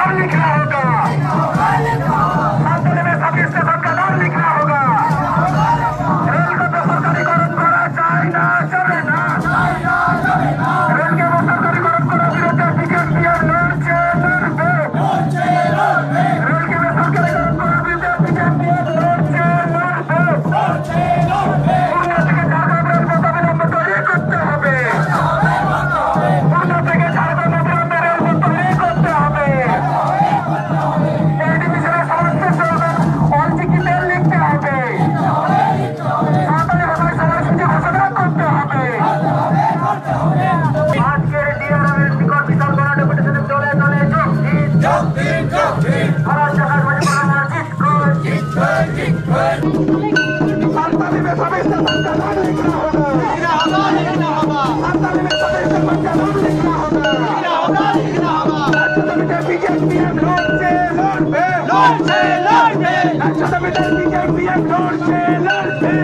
नाम लिखना होगा, संताली में सभी स्टेशन का नाम लिखना होगा। रेल को तो सरकारीकरण करा चाहे ना, चले ना। रेल के वो सरकारीकरण करा विरोध बीजेपी लड़ছে लड़বে। रेल के वो सरकारीकरण करा विरोध बीजेपी लड़ছে लड़বে। पूर्णा থেকে ঝাড়খণ্ড রেল পথ অবিলম্বে তৈরি করতে হবে। पूर्णा থেকে ঝাড়খণ্ড অবিলম্বে রেল পথ তৈরি করতে হবে। এই ডিভিশনের সমস্ত স্লোগান অল টিকিটে লিখতে হবে। সাঁওতালি ভাষায় সময়সূচি ঘোষণা করতে হবে। আজকের ডিআরএম নিকট বিশাল বড় ডেপুটেশনের দলে দলে যোগ দিন। ভারত জাহাজ মজুমদার জিতকর। संताली में सभी स्टेशन का नाम लिखना होगा। संताली में सभी स्टेशन का नाम लिखना होगा। राज्य समिति बीजेपी लड़ছে लड़বে। राज्य समिति बीजेपी लड़ছে लड़বে।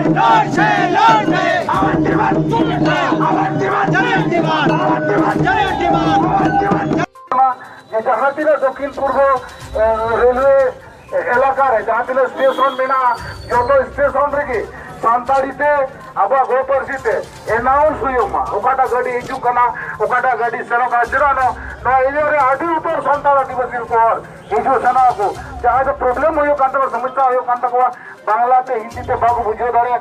आवाज दिवान যে জাহাতিরা দক্ষিণ পূর্ব রেলওয়ে এলাকার জাহাতিরা স্টেশন মেনা যত স্টেশন রেখে সান্তাড়িতে আবার গোপরসিতে এনাউন্স হুইমা ওকাটা গাড়ি হিজুক কানা ওকাটা গাড়ি সেনক আজরানো না এরিয়ারে আদি উত্তর সান্তাল আদিবাসীর পর হিজু সেনাকো যাহা প্রবলেম হইও কান্তা সমস্যা হইও কান্তা বাংলাতে হিন্দিতে বাবু বুঝিয়ে দাঁড়িয়ে